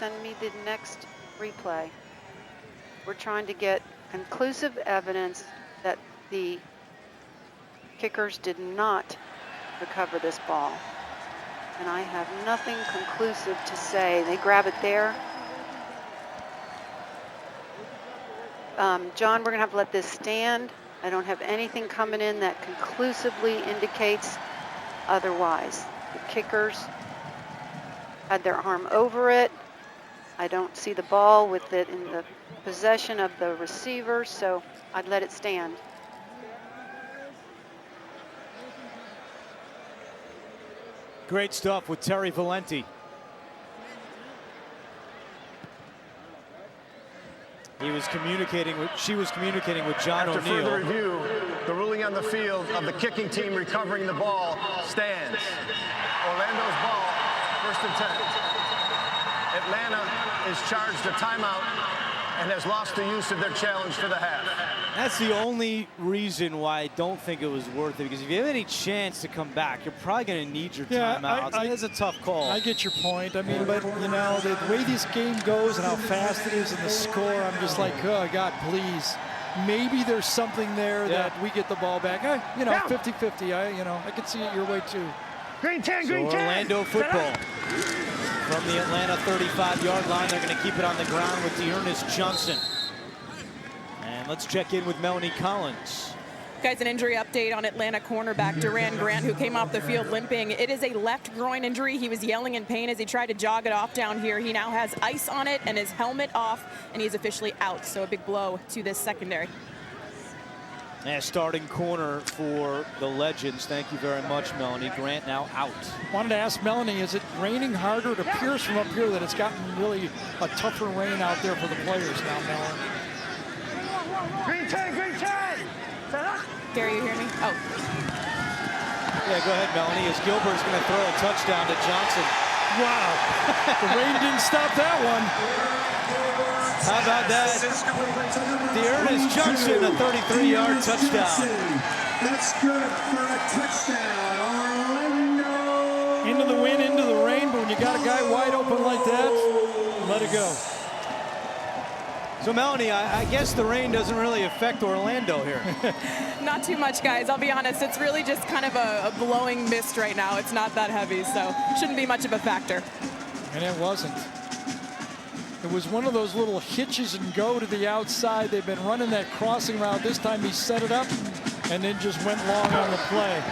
send me the next replay. We're trying to get conclusive evidence that the kickers did not recover this ball. And I have nothing conclusive to say. They grab it there. John, we're gonna have to let this stand. I don't have anything coming in that conclusively indicates otherwise. The kickers had their arm over it. I don't see the ball with it in the possession of the receiver, so I'd let it stand. Great stuff with Terry Valenti. She was communicating with John O'Neill. After further review, the ruling on the field of the kicking team recovering the ball stands. Orlando's ball, 1st and 10. Atlanta is charged a timeout and has lost the use of their challenge for the half. That's the only reason why I don't think it was worth it, because if you have any chance to come back, you're probably going to need your timeout. It's a tough call. I get your point. I mean, but, you know, the way this game goes and how fast it is and the score, I'm just like, oh, God, please. Maybe there's something there that we get the ball back. 50-50. I can see it your way, too. Green 10, green 10. Orlando football. From the Atlanta 35-yard line, they're going to keep it on the ground with D'Ernest Johnson. And let's check in with Melanie Collins. Guys, an injury update on Atlanta cornerback Duran Grant, who came off the field limping. It is a left groin injury. He was yelling in pain as he tried to jog it off down here. He now has ice on it and his helmet off, and he's officially out. So a big blow to this secondary. And starting corner for the Legends. Thank you very much, Melanie. Grant now out. Wanted to ask Melanie, is it raining harder? It appears from up here that it's gotten really a tougher rain out there for the players now, Melanie. Green 10, green 10. Gary, you hear me? Oh. Yeah, go ahead, Melanie, as Gilbert's going to throw a touchdown to Johnson. Wow. The rain didn't stop that one. How about that? D'Ernest Johnson, a 33-yard touchdown. That's good for a touchdown, Orlando. Into the wind, into the rain, but when you got a guy wide open like that, let it go. So, Melanie, I guess the rain doesn't really affect Orlando here. Not too much, guys. I'll be honest. It's really just kind of a blowing mist right now. It's not that heavy, so shouldn't be much of a factor. And it wasn't. It was one of those little hitches and go to the outside. They've been running that crossing route. This time he set it up and then just went long on the play.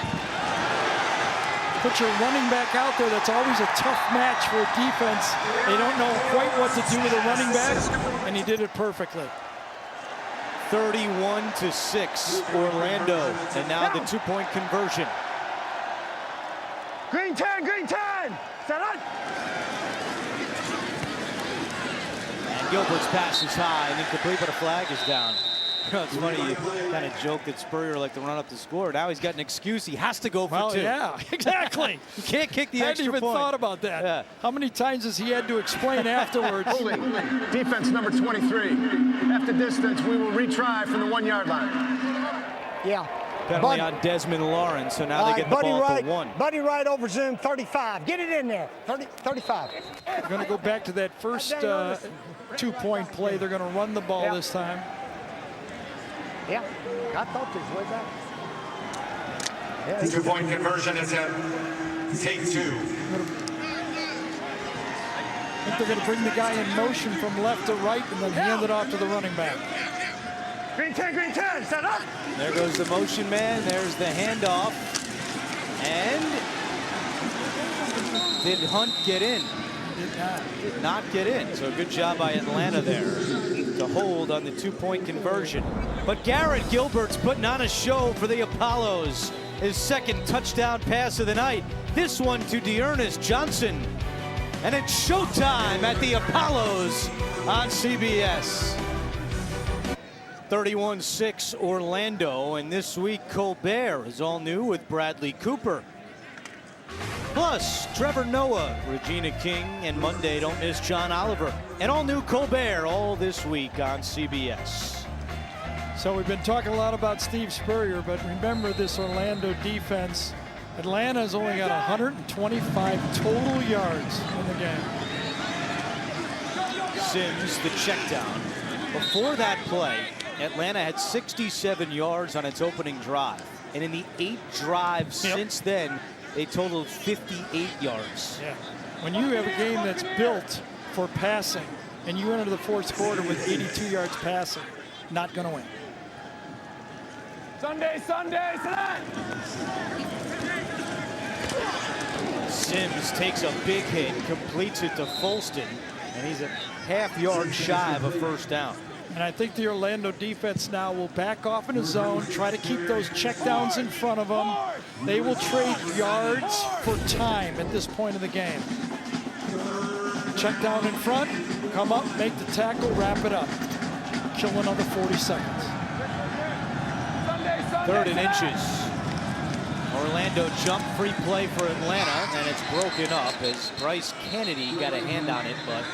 Put your running back out there. That's always a tough match for a defense. They don't know quite what to do with a running back, and he did it perfectly. 31-6, Orlando, and now the two-point conversion. Green 10, green 10. Set up. And Gilbert's pass is high and incomplete, but a flag is down. It's funny, you kind of joke that Spurrier liked to run up the score. Now he's got an excuse. He has to go for two. Yeah, exactly. You can't kick the extra point. I hadn't even thought about that. Yeah. How many times has he had to explain afterwards? Holding. Defense number 23. After distance, we will retry from the 1-yard line. Yeah. Penalty on Desmond Lawrence, so now they get the ball at the 1. Buddy Wright over Zoom, 35. Get it in there, 35. They're going to go back to that first two-point play. They're going to run the ball this time. Yeah, I thought this way back. Yeah, the two-point conversion attempt. Take 2. I think they're going to bring the guy in motion from left to right and then hand it off to the running back. Green 10, set up. There goes the motion man. There's the handoff. And did Hunt get in? Did not get in. So good job by Atlanta there to hold on the two-point conversion. But Garrett Gilbert's putting on a show for the Apollos. His second touchdown pass of the night. This one to D'Ernest Johnson. And it's showtime at the Apollos on CBS. 31-6 Orlando, and this week Colbert is all new with Bradley Cooper. Plus, Trevor Noah, Regina King, and Monday, don't miss John Oliver. And all new Colbert all this week on CBS. So we've been talking a lot about Steve Spurrier, but remember this Orlando defense. Atlanta's only got 125 total yards in the game. Sims, the check down. Before that play, Atlanta had 67 yards on its opening drive. And in the 8 drives since then, they totaled 58 yards. Yeah. When you have a game that's built for passing and you enter the fourth quarter with 82 yards passing, not going to win. Sunday, tonight. Sims takes a big hit, completes it to Folston, and he's a half-yard shy of a first down. And I think the Orlando defense now will back off in a zone, try to keep those checkdowns in front of them. They will trade yards for time at this point of the game. Check down in front, come up, make the tackle, wrap it up. Kill another 40 seconds. 3rd and inches. Orlando jump free play for Atlanta, and it's broken up as Bryce Kennedy got a hand on it, but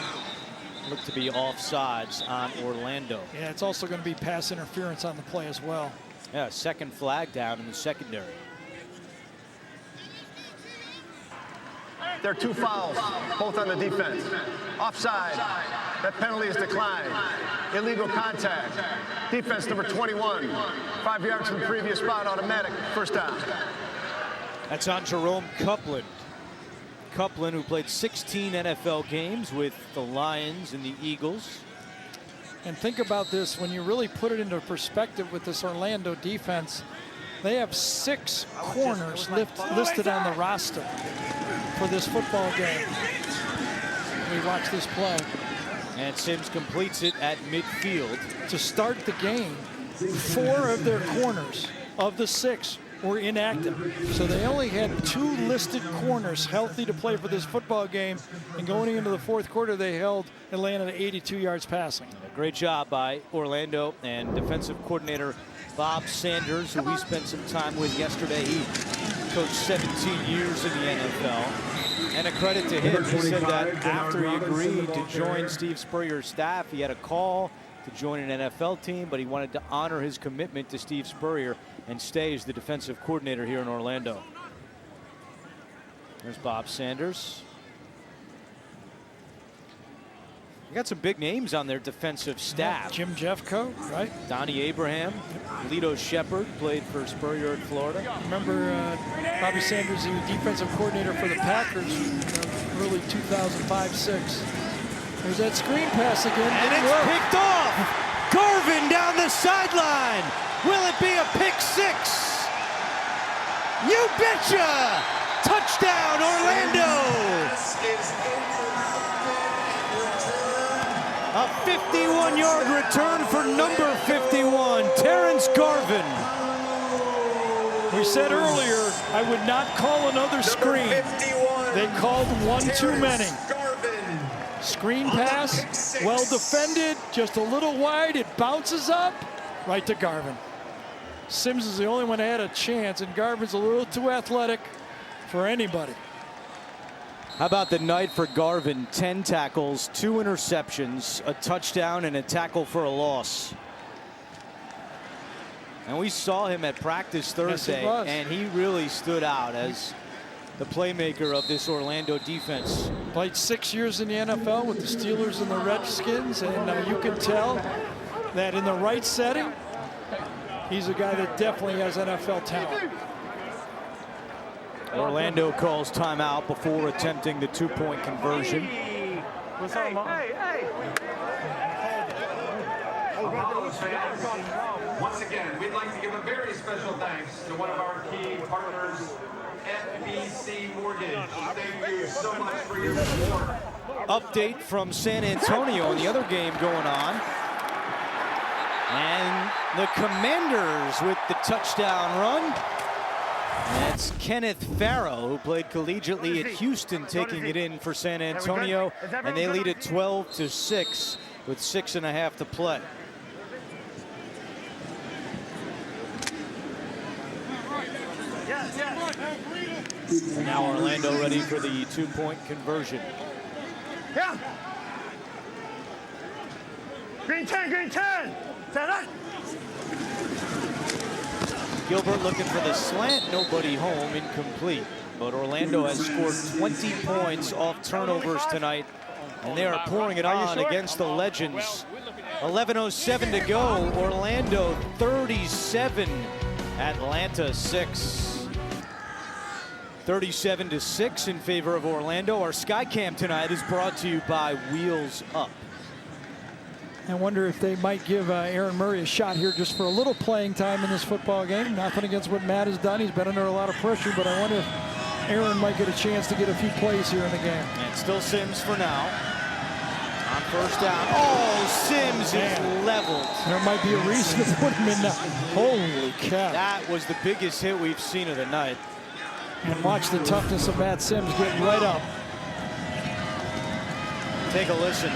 looked to be offsides on Orlando. Yeah, it's also going to be pass interference on the play as well. Yeah, second flag down in the secondary. There are 2 fouls, both on the defense. Offside. That penalty is declined. Illegal contact. Defense number 21. 5 yards from the previous spot, automatic. First down. That's on Jerome Copeland. Copeland, who played 16 NFL games with the Lions and the Eagles. And think about this, when you really put it into perspective with this Orlando defense, they have 6 corners listed on the roster for this football game. We watch this play. And Sims completes it at midfield. To start the game, 4 of their corners of the 6 were inactive. So they only had 2 listed corners healthy to play for this football game. And going into the fourth quarter, they held Atlanta to 82 yards passing. A great job by Orlando and defensive coordinator Bob Sanders, who we spent some time with yesterday. He coached 17 years in the NFL. And a credit to him. He said that after he agreed to join Steve Spurrier's staff, he had a call to join an NFL team, but he wanted to honor his commitment to Steve Spurrier and stay as the defensive coordinator here in Orlando. There's Bob Sanders. You got some big names on their defensive staff. Jim Jeffcoat, right? Donnie Abraham, Lito Shepard played for Spurrier in Florida. Remember Bobby Sanders, he was defensive coordinator for the Packers early 2005-06. There's that screen pass again. And it's picked off. Garvin down the sideline. Will it be a pick 6? You betcha! Touchdown, Orlando! A 51-yard return for number 51, Terrence Garvin. We said earlier, I would not call another screen. They called one too many. Screen pass, well defended, just a little wide. It bounces up, right to Garvin. Sims is the only one that had a chance, and Garvin's a little too athletic for anybody. How about the night for Garvin? 10 tackles, 2 interceptions, a touchdown, and a tackle for a loss. And we saw him at practice Thursday, yes, and he really stood out as the playmaker of this Orlando defense. Played 6 years in the NFL with the Steelers and the Redskins, and you can tell that in the right setting, he's a guy that definitely has NFL talent. Orlando calls timeout before attempting the 2-point conversion. Once again, we'd like to give a very special thanks to one of our key partners, FBC Mortgage. Thank you so much for your support. Update from San Antonio and the other game going on. And the Commanders with the touchdown run. That's Kenneth Farrow, who played collegiately at Houston, taking it in for San Antonio, and they lead at 12-6 with 6.5 to play. And now Orlando ready for the 2-point conversion. Yeah. Green 10, green 10. Is that right? Gilbert looking for the slant, nobody home, incomplete. But Orlando has scored 20 points off turnovers tonight And they are pouring it on against the Legends. 11:07 to go. Orlando 37, Atlanta 6. 37-6 in favor of Orlando. Our Skycam tonight is brought to you by Wheels Up. I wonder if they might give Aaron Murray a shot here just for a little playing time in this football game. Nothing against what Matt has done. He's been under a lot of pressure, but I wonder if Aaron might get a chance to get a few plays here in the game. And still Sims for now. On first down. Oh, Sims is leveled. There might be a reason to put him in now. Holy cow. That was the biggest hit we've seen of the night. And watch the toughness of Matt Sims getting right up. Take a listen.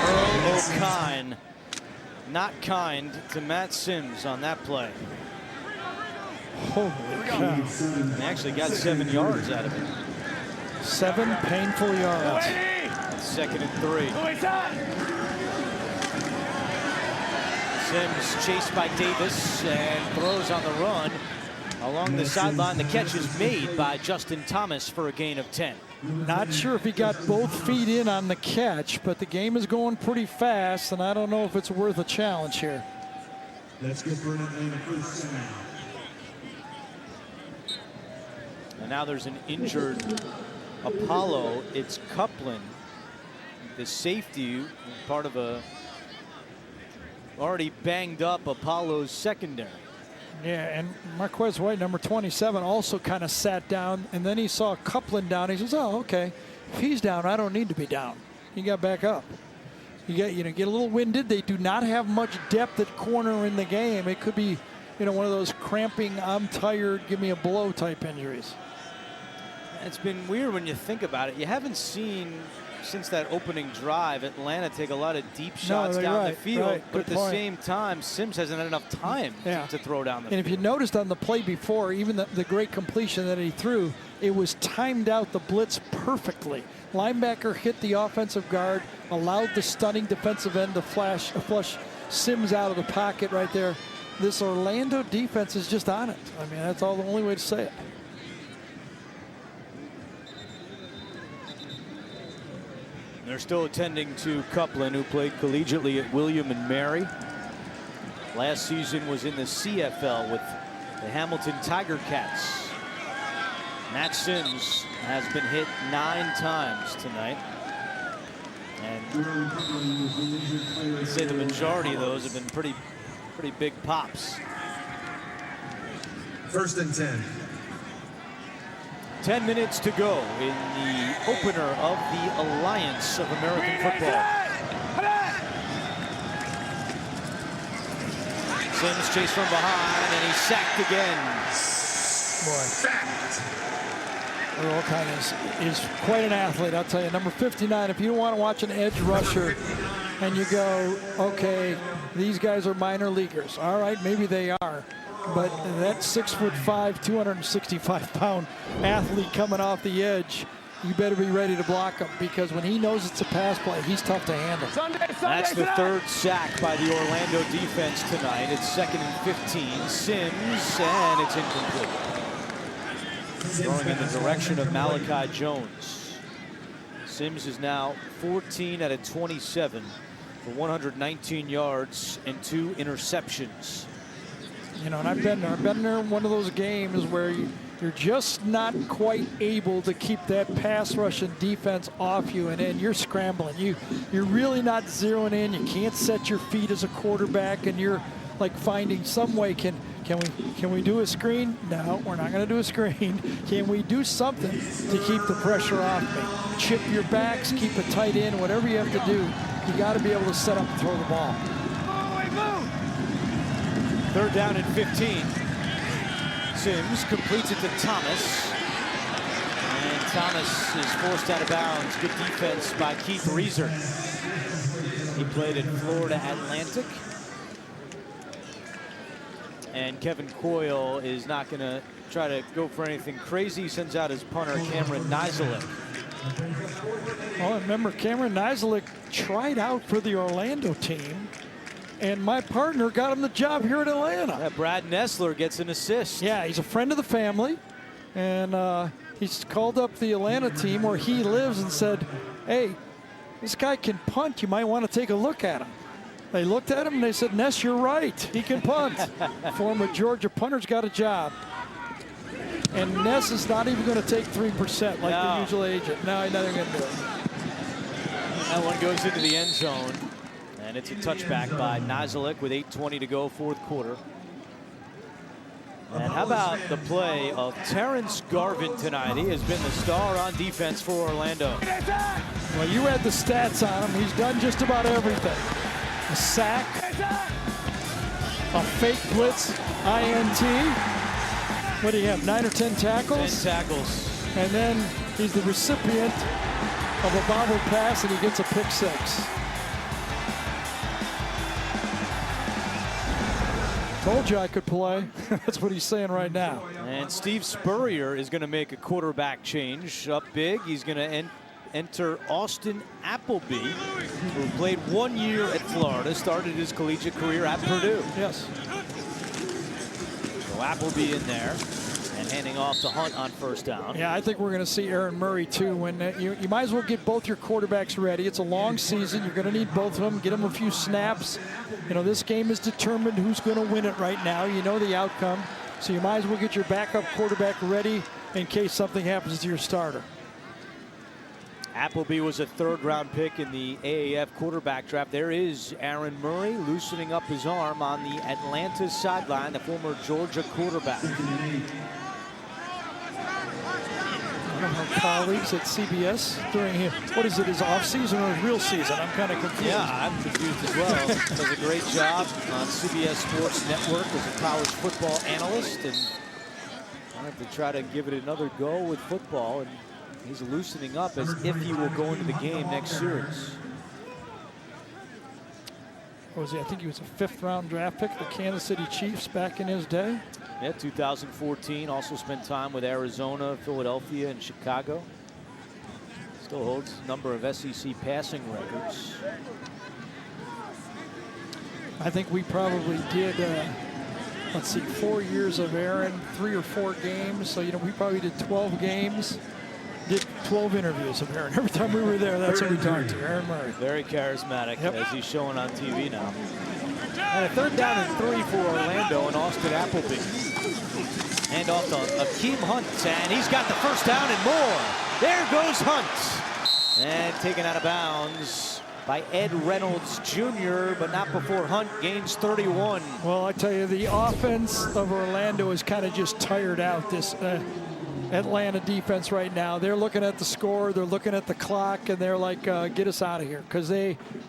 Earl O'Kine, not kind to Matt Sims on that play. Holy cow. They actually got 7 yards out of it. 7 painful yards. 2nd and 3. Sims chased by Davis and throws on the run along the sideline. The catch is made by Justin Thomas for a gain of 10. Not sure if he got both feet in on the catch, but the game is going pretty fast, and I don't know if it's worth a challenge here. Let's get for an Atlanta first down. And now there's an injured Apollo. It's Copeland, the safety, part of a already banged up Apollo's secondary. Yeah, and Marquez White, number 27, also kind of sat down, and then he saw Copeland down. He says, "Oh, okay. If he's down, I don't need to be down." He got back up. You get a little winded. They do not have much depth at corner in the game. It could be, one of those cramping, I'm tired, give me a blow type injuries. It's been weird when you think about it. You haven't seen, since that opening drive, Atlanta take a lot of deep shots down the field. But at the same time, Sims hasn't had enough time to throw down the field. And if you noticed on the play before, even the great completion that he threw, it was timed out the blitz perfectly. Linebacker hit the offensive guard, allowed the stunning defensive end to flush Sims out of the pocket right there. This Orlando defense is just on it. I mean, that's all the only way to say it. They're still attending to Copeland, who played collegiately at William and Mary. Last season was in the CFL with the Hamilton Tiger Cats. Matt Sims has been hit 9 times tonight. And I'd say the majority of those have been pretty big pops. 1st and 10. 10 minutes to go in the opener of the Alliance of American Football. Sims chased from behind, and he's sacked again. Earl O'Kine is quite an athlete, I'll tell you. Number 59, if you want to watch an edge rusher and you go, okay, these guys are minor leaguers. All right, maybe they are. But that 6'5", 265-pound athlete coming off the edge, you better be ready to block him, because when he knows it's a pass play, he's tough to handle. That's the 3rd sack by the Orlando defense tonight. It's 2nd and 15. Sims, and it's incomplete. Throwing in the direction of Malachi Jones. Sims is now 14 out of 27 for 119 yards and 2 interceptions. And I've been there in one of those games where you're just not quite able to keep that pass rush and defense off you, and you're scrambling. You're really not zeroing in. You can't set your feet as a quarterback, and you're like finding some way. Can we do a screen? No, we're not going to do a screen. Can we do something to keep the pressure off me? Chip your backs, keep it tight in, whatever you have to do. You got to be able to set up and throw the ball. 3rd down and 15. Sims completes it to Thomas. And Thomas is forced out of bounds. Good defense by Keith Reeser. He played at Florida Atlantic. And Kevin Coyle is not going to try to go for anything crazy. He sends out his punter, Cameron Nizilik. Well, remember, Cameron Nizilik tried out for the Orlando team, and my partner got him the job here at Atlanta. Yeah, Brad Nessler gets an assist. Yeah, he's a friend of the family, and He's called up the Atlanta team where he lives and said, hey, this guy can punt. You might want to take a look at him. They looked at him and they said, Ness, you're right. He can punt. Former Georgia punter's got a job. And Ness is not even going to take 3% like the usual agent. No, he's not even going to do it. That one goes into the end zone. And it's a touchback by Nazalik with 8:20 to go, fourth quarter. And how about the play of Terrence Garvin tonight? He has been the star on defense for Orlando. Well, you read the stats on him. He's done just about everything. A sack, a fake blitz, INT. What do you have, 9 or 10 tackles? 10 tackles. And then he's the recipient of a bobbled pass and he gets a pick 6. Told you I could play. That's what he's saying right now. And Steve Spurrier is going to make a quarterback change up big. He's going to enter Austin Appleby, who played 1 year at Florida, started his collegiate career at Purdue. Yes. So Appleby in there and handing off to Hunt on first down. Yeah, I think we're going to see Aaron Murray too. When you might as well get both your quarterbacks ready. It's a long season. You're going to need both of them. Get them a few snaps. You know, this game is determined who's going to win it right now. You know the outcome. So you might as well get your backup quarterback ready in case something happens to your starter. Appleby was a third-round pick in the AAF quarterback draft. There is Aaron Murray loosening up his arm on the Atlanta sideline, the former Georgia quarterback. I don't know, colleagues at CBS during his, what is it, his off-season or his real season? I'm kind of confused. Yeah, I'm confused as well. Does a great job on CBS Sports Network as a college football analyst, and I have to try to give it another go with football, and he's loosening up as if he will go into the game next series. What was he? I think he was a 5th-round draft pick, the Kansas City Chiefs back in his day. Yeah, 2014. Also spent time with Arizona, Philadelphia, and Chicago. Still holds a number of SEC passing records. I think we probably did, let's see, 4 years of Aaron, 3 or 4 games. So, you know, we probably did 12 games. Did 12 interviews of Aaron. Every time we were there, that's what we talked to, Aaron Murray. Very charismatic, as he's showing on TV now. And a 3rd down and 3 for Orlando and Austin Appleby. Hand off to Akeem Hunt, and he's got the first down and more. There goes Hunt. And taken out of bounds by Ed Reynolds Jr., but not before Hunt gains 31. Well, I tell you, the offense of Orlando is kind of just tired out, this Atlanta defense right now. They're looking at the score, they're looking at the clock, and they're like, get us out of here. Because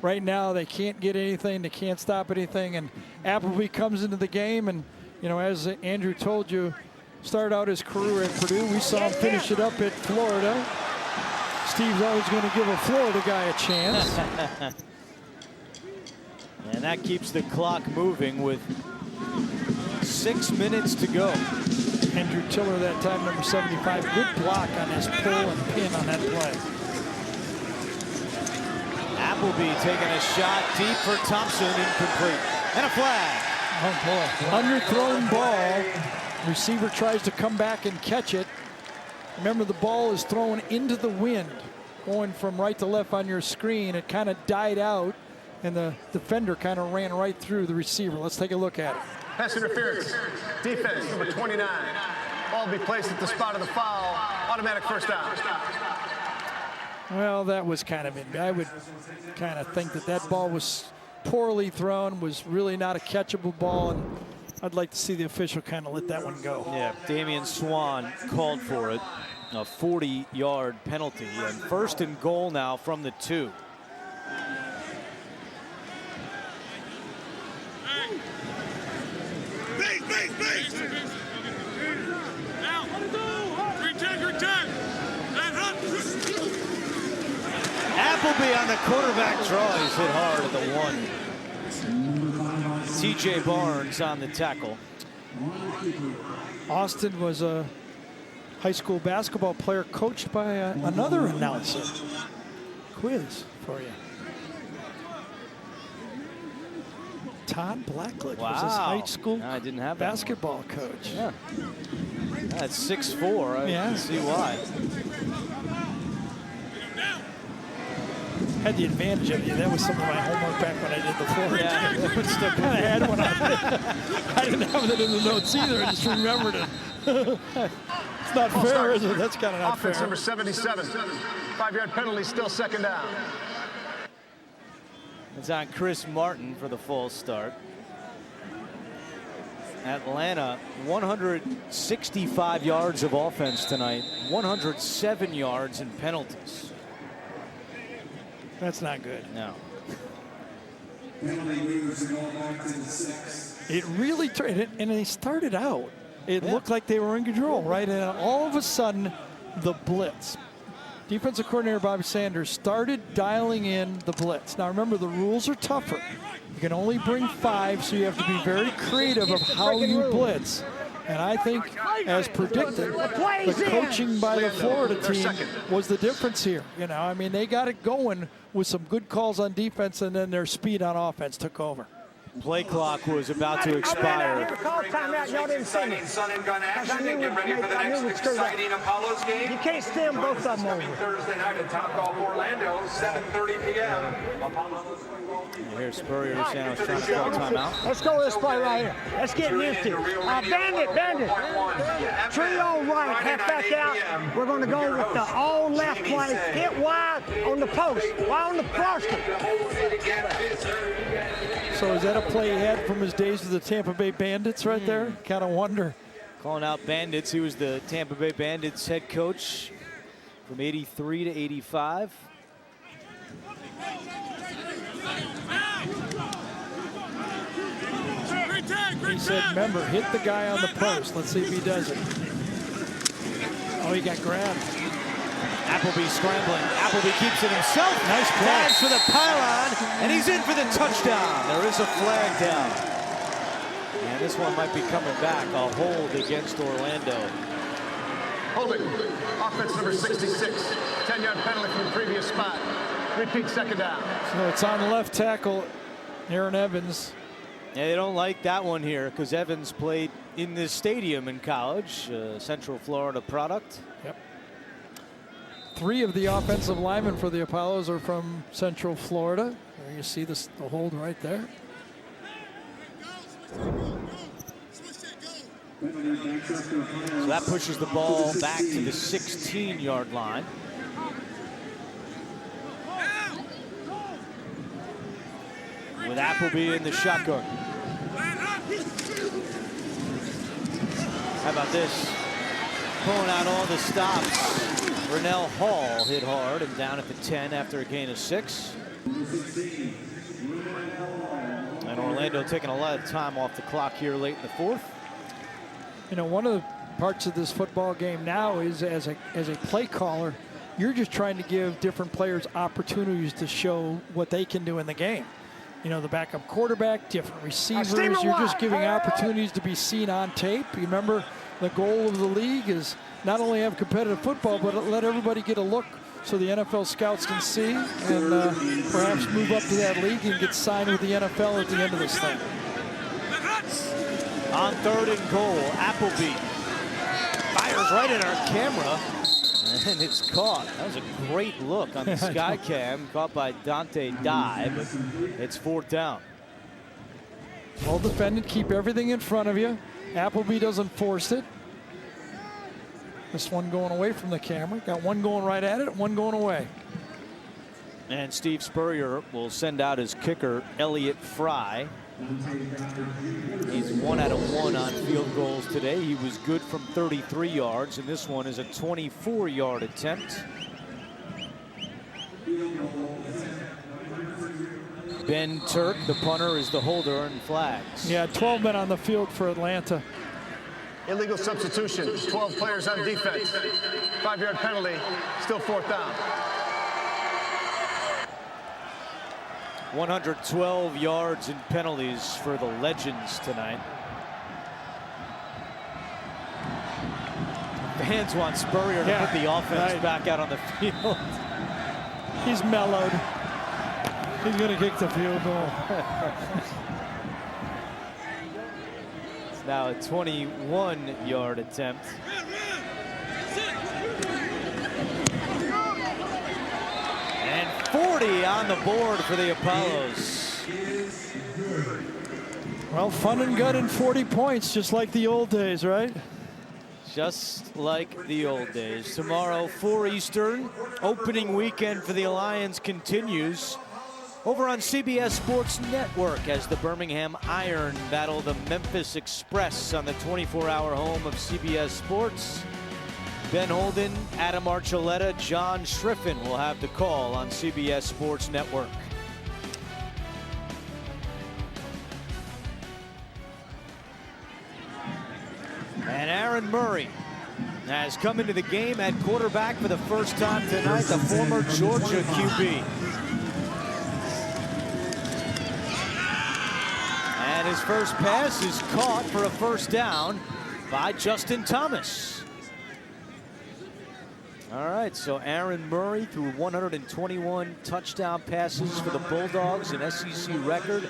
right now, they can't get anything, they can't stop anything. And Appleby comes into the game, and, you know, as Andrew told you, started out his career at Purdue. We saw him finish it up at Florida. Steve's always going to give a Florida guy a chance. And that keeps the clock moving with 6 minutes to go. Andrew Tiller that time, number 75. Good block on his pull and pin on that play. Appleby taking a shot deep for Thompson, incomplete. And a flag. Oh boy, underthrown ball. Receiver tries to come back and catch it. Remember, the ball is thrown into the wind, going from right to left on your screen. It kind of died out, and the defender kind of ran right through the receiver. Let's take a look at it. Pass interference. Defense, number 29. Ball will be placed at the spot of the foul. Automatic first down. Well, that was kind of in. I would kind of think that ball was poorly thrown, was really not a catchable ball, and I'd like to see the official kind of let that one go. Yeah, Damian Swan called for it. A 40-yard penalty. And 1st and goal now from the 2. Appleby on the quarterback draw. He's hit hard at the 1. TJ Barnes on the tackle. Austin was a high school basketball player coached by another announcer. Quiz for you. Todd Blackledge was his high school I didn't have basketball coach. Yeah. That's 6'4". I can see why. Had the advantage of you. That was some of my homework back when I did the floor. Yeah, that would stick with I you. had one on. I didn't have it in the notes either. I just remembered it. It's not fair, is it? That's kind of not Offense fair. number 77. 5-yard penalty, still second down. It's on Chris Martin for the false start. Atlanta, 165 yards of offense tonight, 107 yards in penalties. That's not good. No. Penalty moves the ball back to the 6. It really turned, and they started out. It looked like they were in control, right? And all of a sudden, the blitz. Defensive coordinator Bobby Sanders started dialing in the blitz. Now remember, the rules are tougher. You can only bring 5, so you have to be very creative of how you blitz. And I think, as predicted, the coaching by the Florida team was the difference here. You know, I mean, they got it going with some good calls on defense, and then their speed on offense took over. Play clock was about to expire. Y'all didn't see me. Sun and gun action. I knew Get ready for the I knew next we'd screw up. exciting Apollos game. You can't stem both of them over. Thursday night at Topgolf Orlando, 7:30 p.m. Here's Spurrier now trying to call timeout. Let's go this play right here. Let's get nifty. Bandit. Trio right, halfback out. We're going to go with the all left play. Hit wide on the post. Wide on the post. So is that a play he had from his days with the Tampa Bay Bandits right there? Kind of wonder. Calling out Bandits. He was the Tampa Bay Bandits head coach from 83 to 85. He said, remember, hit the guy on the post. Let's see if he does it. Oh, he got grabbed. Appleby scrambling. Appleby keeps it himself. Nice play. Tags for the pylon, and he's in for the touchdown. There is a flag down. And this one might be coming back. A hold against Orlando. Holding. Offense number 66. 10-yard penalty from the previous spot. Repeat second down. So it's on the left tackle, Aaron Evans. Yeah, they don't like that one here because Evans played in this stadium in college, Central Florida product. Yep. 3 of the offensive linemen for the Apollos are from Central Florida. There you see the hold right there. So that pushes the ball back to the 16-yard line. With Appleby in the shotgun. How about this? Pulling out all the stops. Rennell Hall hit hard and down at the 10 after a gain of 6. And Orlando taking a lot of time off the clock here late in the 4th. You know, one of the parts of this football game now is as a play caller, you're just trying to give different players opportunities to show what they can do in the game. You know, the backup quarterback, different receivers. You're just giving opportunities to be seen on tape. You remember, the goal of the league is not only have competitive football, but let everybody get a look so the NFL scouts can see and perhaps move up to that league and get signed with the NFL at the end of this thing. On 3rd and goal, Appleby fires right at our camera, and it's caught. That was a great look on the sky cam, caught by Dante Dye, but it's 4th down. Well defended, keep everything in front of you. Appleby doesn't force it. This one going away from the camera. Got one going right at it, one going away. And Steve Spurrier will send out his kicker, Elliott Fry. He's 1 out of 1 on field goals today. He was good from 33 yards, and this one is a 24-yard attempt. Ben Turk, the punter, is the holder and flags. Yeah, 12 men on the field for Atlanta. Illegal substitution. 12 players on defense. 5-yard penalty. Still 4th down. 112 yards in penalties for the Legends tonight. Fans want Spurrier to put the offense back out on the field. He's mellowed. He's going to kick the field goal. It's now a 21-yard attempt. 40 on the board for the Apollos. Well, fun and good and 40 points, just like the old days, right? Just like the old days. Tomorrow, 4 Eastern, opening weekend for the Alliance continues over on CBS Sports Network as the Birmingham Iron battle the Memphis Express on the 24-hour home of CBS Sports. Ben Holden, Adam Archuleta, John Schriffen will have the call on CBS Sports Network. And Aaron Murray has come into the game at quarterback for the first time tonight, the former Georgia QB. And his first pass is caught for a first down by Justin Thomas. All right, so Aaron Murray threw 121 touchdown passes for the Bulldogs, an SEC record.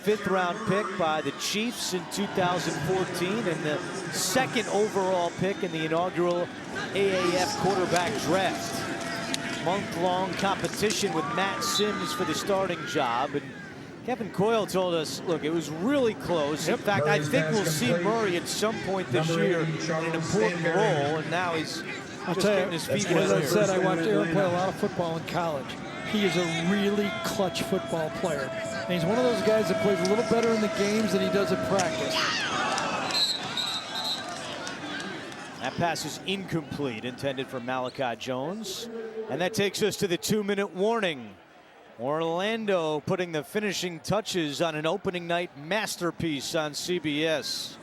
5th-round pick by the Chiefs in 2014 and the 2nd overall pick in the inaugural AAF quarterback draft. Month-long competition with Matt Sims for the starting job. And Kevin Coyle told us, look, it was really close. In fact, I think we'll see Murray at some point this year in an important role, and now he's just getting his feet wet. As I said, I watched Aaron play a lot of football in college. He is a really clutch football player. And he's one of those guys that plays a little better in the games than he does at practice. That pass is incomplete, intended for Malachi Jones. And that takes us to the 2-minute warning. Orlando putting the finishing touches on an opening night masterpiece on CBS.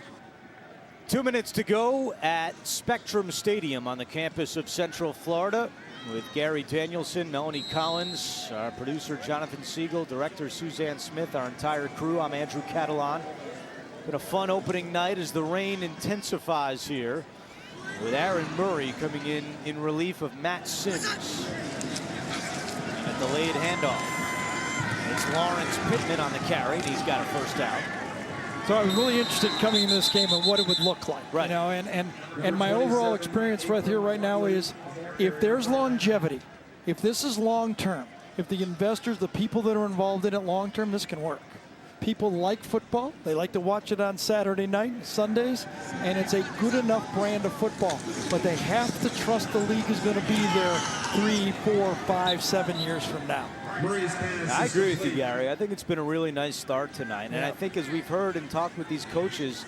2 minutes to go at Spectrum Stadium on the campus of Central Florida with Gary Danielson, Melanie Collins, our producer Jonathan Siegel, director Suzanne Smith, our entire crew. I'm Andrew Catalan. Been a fun opening night as the rain intensifies here with Aaron Murray coming in relief of Matt Sims. And a delayed handoff. It's Lawrence Pittman on the carry, and he's got a first down. So I was really interested coming into this game and what it would look like. Right. You know, and my overall experience right here right now is if there's longevity, if this is long-term, if the investors, the people that are involved in it long-term, this can work. People like football. They like to watch it on Saturday night, Sundays, and it's a good enough brand of football. But they have to trust the league is going to be there 3, 4, 5, 7 years from now. I agree with you, Gary. I think it's been a really nice start tonight. And I think as we've heard and talked with these coaches,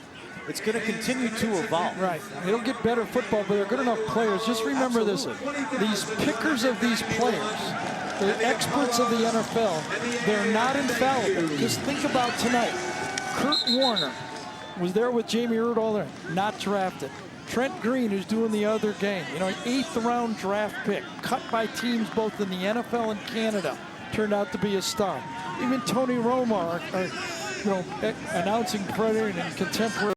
it's going to continue to evolve. Right. It'll get better football, but they're good enough players. Just remember Absolutely. this. These pickers of these players, the experts of the NFL, they're not infallible. Just think about tonight. Kurt Warner was there with Jamie Erdahl there, not drafted. Trent Green, who's doing the other game, you know, an 8th-round draft pick, cut by teams both in the NFL and Canada, turned out to be a star. Even Tony Romo, announcing predator and contemporary